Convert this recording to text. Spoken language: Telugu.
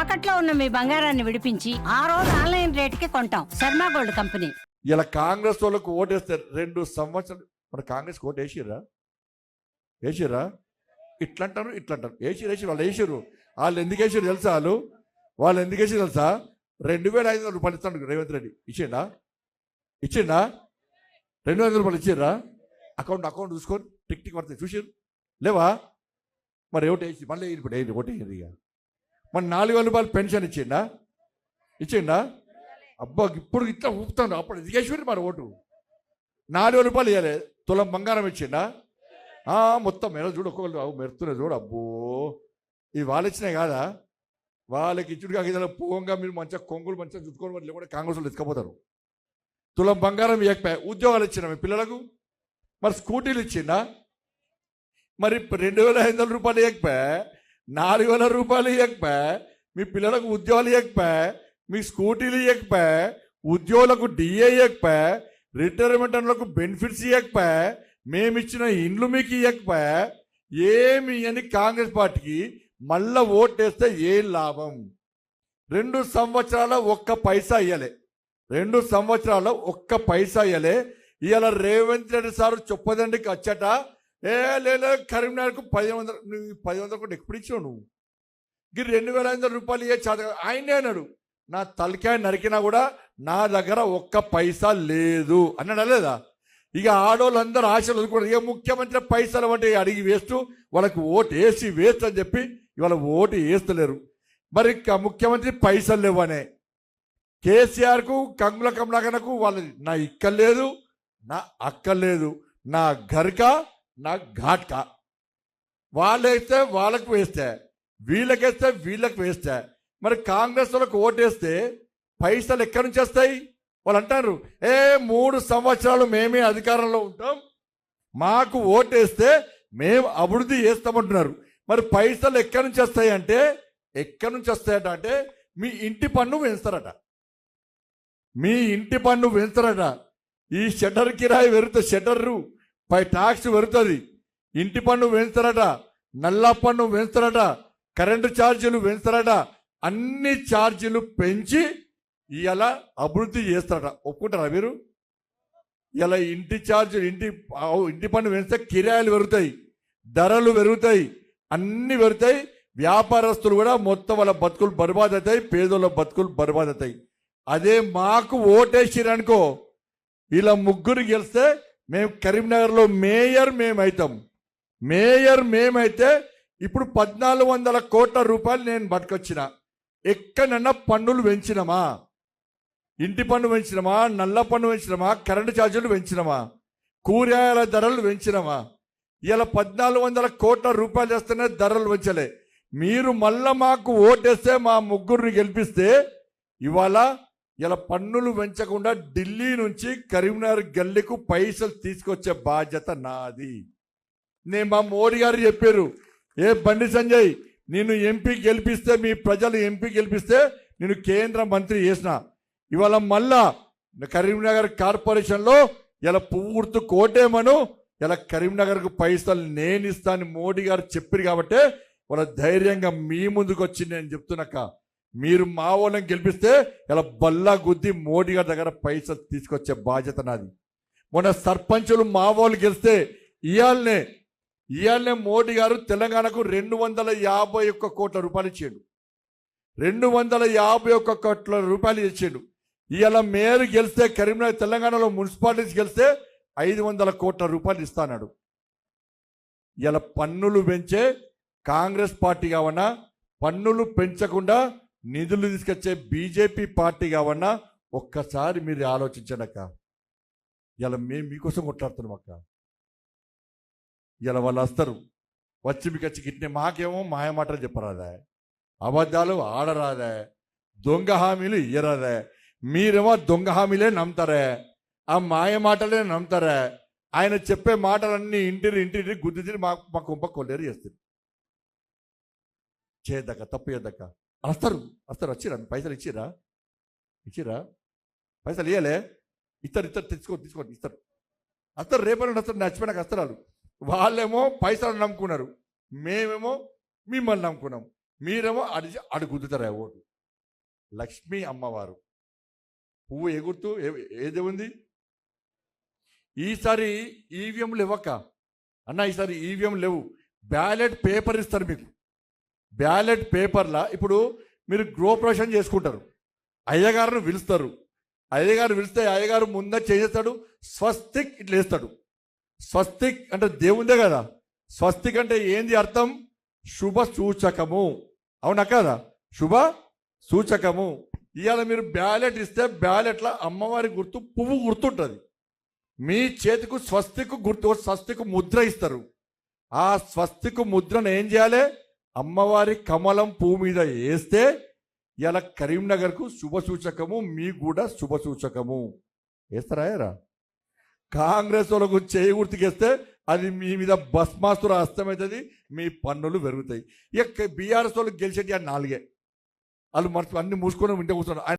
తాకట్లో ఉన్న మీ బంగారాన్ని విడిపించి ఆ రోజు ఆన్లైన్ రేటుకి కొంటాం. Sharma gold company. ఇలా కాంగ్రెస్ వాళ్ళకు ఓటేస్తే 2 సంవత్సరాలు మన కాంగ్రెస్ ఓటు వేసిర్రా ఇట్లా అంటారు వేసిరు వాళ్ళు వేసిరు. వాళ్ళు ఎందుకు వేసిరు తెలుసా? వాళ్ళు ఎందుకు వేసిరు తెలుసా? 2,500 రూపాయలు ఇస్తాడు రేవంత్ రెడ్డి. ఇచ్చిండా 2,500 రూపాయలు ఇచ్చిర్రా? అకౌంట్ చూసుకొని టిక్ పడుతుంది చూసిరు లేవా? మరి ఓటు వేసి మళ్ళీ ఇప్పుడు ఓటు వేయరు. ఇక మరి 4,000 రూపాయలు పెన్షన్ ఇచ్చిండా? అబ్బా ఇప్పుడు ఇట్లా ఊపుతాడు. అప్పుడు దిగేశ్వరి మరి ఓటు 4,000 రూపాయలు ఇవ్వాలి. తులం బంగారం ఇచ్చిండా? మొత్తం మెడ చూడు, ఒక్కొక్కరు మెరుతున్నాయి చూడు. అబ్బో ఇవి వాళ్ళు ఇచ్చినాయి కాదా? వాళ్ళకి ఇచ్చుడు కాక ఇదే పోంగా మీరు మంచిగా కొంగులు మంచిగా చుట్టుకోవడం వల్ల కూడా కాంగ్రెస్ వాళ్ళు ఎత్తుకపోతారు. తులం బంగారం ఇవ్వకపోయా. ఉద్యోగాలు ఇచ్చిన మీ పిల్లలకు, మరి స్కూటీలు ఇచ్చిండా? మరి 2,500 రూపాయలు ఇవ్వకపోయా, 4,000 రూపాయలు ఇవ్వకపోయా, మీ పిల్లలకు ఉద్యోగాలు ఇవ్వకపోయా, మీ స్కూటీలు ఇవ్వకపోయా, ఉద్యోగులకు డిఏ ఇవ్వకపోయా, రిటైర్మెంట్ అన్నలకు బెనిఫిట్స్ ఇవ్వకపోయా, మేమిచ్చిన ఇండ్లు మీకు ఇవ్వకపోయా, ఏమి అని కాంగ్రెస్ పార్టీకి మళ్ళా ఓటేస్తే ఏం లాభం? 2 సంవత్సరాల ఒక్క పైసా ఇవ్వలే. 2 సంవత్సరాల ఒక్క పైసా ఇవ్వలే. ఇవాళ రేవంత్ రెడ్డి సారు చొప్పదండికి వచ్చట లేదు కరీంనగర్కు 1,100 కూడా ఎప్పుడు ఇచ్చావు నువ్వు? 2,500 రూపాయలు ఇవ్వ చదువు ఆయనే అన్నాడు. నా తలకాయ నరికినా కూడా నా దగ్గర ఒక్క పైసా లేదు అన్నాడా లేదా? ఇక ఆడోళ్ళందరూ ఆశలు వదులుకోండి. ఇక ముఖ్యమంత్రి పైసలు అంటే అడిగి వేస్తూ వాళ్ళకు ఓటు వేసి వేస్ట్ అని చెప్పి ఇవాళ ఓటు వేస్తలేరు. మరి ముఖ్యమంత్రి పైసలు లేవనే కేసీఆర్కు కంగుల కమలాకనకు వాళ్ళు నా ఇక్కలేదు, నా అక్కర్లేదు, నా గరిక, నా ఘాట్కా. వాళ్ళు వేస్తే వాళ్ళకు వేస్తే, వీళ్ళకేస్తే వీళ్ళకి వేస్తే, మరి కాంగ్రెస్ వాళ్ళకు ఓటేస్తే పైసలు ఎక్కడి నుంచి వస్తాయి? వాళ్ళు అంటారు 3 సంవత్సరాలు మేమే అధికారంలో ఉంటాం, మాకు ఓటేస్తే మేము అభివృద్ధి చేస్తామంటున్నారు. మరి పైసలు ఎక్కడి నుంచి వస్తాయి అంటే, ఎక్కడి నుంచి వస్తాయట అంటే మీ ఇంటి పన్ను పెంచుతారట. ఈ షట్టర్ కిరాయి పెరుగుతుంది, షట్టర్రు పై ట్యాక్స్ పెరుగుతుంది, ఇంటి పన్ను పెంచుతారట, నల్లా పన్ను పెంచుతారట, కరెంటు ఛార్జీలు పెంచుతారట. అన్ని ఛార్జీలు పెంచి ఇలా అభివృద్ధి చేస్తారట. ఒప్పుకుంటారా మీరు? ఇలా ఇంటి ఛార్జీలు ఇంటి పన్ను పెంచితే కిరాయిలు పెరుగుతాయి, ధరలు పెరుగుతాయి, అన్ని పెరుగుతాయి. వ్యాపారస్తులు కూడా మొత్తం వాళ్ళ బతుకులు బర్బాద్ అవుతాయి, పేదోళ్ళ బతుకులు బర్బాద్ అవుతాయి. అదే మాకు ఓటేసిరనుకో, ఇలా ముగ్గురు గెలిస్తే మేము కరీంనగర్లో మేయర్ మేమైతే ఇప్పుడు 1,400 కోట్ల రూపాయలు నేను పట్టుకొచ్చిన. ఎక్కడన్నా పన్నులు పెంచినమా? ఇంటి పన్ను పెంచినమా? నల్ల పన్ను పెంచినమా? కరెంటు ఛార్జీలు పెంచినమా? కూరగాయల ధరలు పెంచినమా? ఇలా 1,400 కోట్ల రూపాయలు చేస్తేనే ధరలు పెంచలే. మీరు మళ్ళా మాకు ఓటేస్తే మా ముగ్గురిని గెలిపిస్తే ఇవాళ ఇలా పన్నులు పెంచకుండా ఢిల్లీ నుంచి కరీంనగర్ గల్లీకు పైసలు తీసుకొచ్చే బాధ్యత నాది. నేను మా మోడీ గారు చెప్పారు, బండి సంజయ్ నేను ఎంపీ గెలిపిస్తే, మీ ప్రజలు ఎంపీ గెలిపిస్తే నేను కేంద్ర మంత్రి చేసిన. ఇవాళ మళ్ళా కరీంనగర్ కార్పొరేషన్లో ఇలా పూర్తి కోటేమను ఇలా కరీంనగర్కు పైసలు నేను ఇస్తాను మోడీ గారు చెప్పారు. కాబట్టి వాళ్ళ ధైర్యంగా మీ ముందుకు వచ్చి నేను చెప్తున్నాక, మీరు మా వాళ్ళని గెలిపిస్తే ఇలా బల్లా గుద్ది మోడీ గారి దగ్గర పైసలు తీసుకొచ్చే బాధ్యత నాది. మొన్న సర్పంచులు మా వాళ్ళు గెలిస్తే ఇయాలనే మోడీ గారు తెలంగాణకు 251 కోట్ల రూపాయలు ఇచ్చాడు. 251 కోట్ల రూపాయలు ఇచ్చాడు. ఇవాళ మేయర్ గెలిస్తే కరీంనగర్ తెలంగాణలో మున్సిపాలిటీస్ గెలిస్తే 500 కోట్ల రూపాయలు ఇస్తాడు. ఇలా పన్నులు పెంచే కాంగ్రెస్ పార్టీ కావన్నా, పన్నులు పెంచకుండా నిధులు తీసుకొచ్చే బీజేపీ పార్టీ కావన్నా ఒక్కసారి మీరు ఆలోచించండి అక్క. ఇలా మేము మీకోసం కొట్లాడుతున్నాం అక్క. ఇలా వాళ్ళు వస్తారు, వచ్చి మీకు వచ్చి గిట్నే మాకేమో మాయమాటలు చెప్పరాదా, అబద్ధాలు ఆడరాదా, దొంగ హామీలు ఇయ్యరాదా. మీరేమో దొంగ హామీలే నమ్ముతారే, ఆ మాయ మాటలే నమ్ముతారా. ఆయన చెప్పే మాటలన్నీ ఇంటిని గుద్దు తిని మా కుంప కొల్లేరు చేస్తారు. చేయద్దక్క, తప్పు చేయద్దక్క. వస్తారు వచ్చిరా, పైసలు ఇచ్చిరా పైసలు ఇవ్వలే, ఇస్తారు తీసుకోండి ఇస్తారు. వస్తారు రేపటి వస్తారు, నచ్చిపోయినాక వస్తారు. వాళ్ళేమో పైసలు నమ్ముకున్నారు, మేమేమో మిమ్మల్ని నమ్ముకున్నాం. మీరేమో గుద్దుతారా ఓటు. లక్ష్మీ అమ్మవారు పువ్వు ఎగురుతూ ఏది ఉంది. ఈసారి ఈవీఎంలు ఇవ్వక అన్న, ఈసారి ఈవీఎం లేవు, బ్యాలెట్ పేపర్ ఇస్తారు మీకు. బ్యాలెట్ పేపర్లా ఇప్పుడు మీరు గృహప్రవేశం చేసుకుంటారు, అయ్యగారును పిలుస్తారు. అయ్యగారు పిలిస్తే అయ్యగారు ముందే చేసేస్తాడు, స్వస్తిక్ ఇట్లా వేస్తాడు. స్వస్తిక్ అంటే దేవుందే కదా. స్వస్తిక్ అంటే ఏంది అర్థం? శుభ సూచకము. అవునా కదా? శుభ సూచకము. ఇవాళ మీరు బ్యాలెట్ ఇస్తే బ్యాలెట్లో అమ్మవారి గుర్తు పువ్వు గుర్తుంటుంది. మీ చేతికి స్వస్తికు గుర్తు, స్వస్తికు ముద్ర ఇస్తారు. ఆ స్వస్తికు ముద్రను ఏం చేయాలి? అమ్మవారి కమలం పువ్వు మీద వేస్తే ఇలా కరీంనగర్కు శుభ సూచకము, మీకు కూడా శుభ సూచకము. వేస్తారా? కాంగ్రెస్ వాళ్ళకు చేయి గుర్తుకేస్తే అది మీ మీద భస్మాసుర హస్తమవుతుంది, మీ పన్నులు పెరుగుతాయి. ఇక బీఆర్ఎస్ వాళ్ళకి గెలిచేటి 4 వాళ్ళు అన్ని మూసుకొని వింటే కూర్చున్నారు.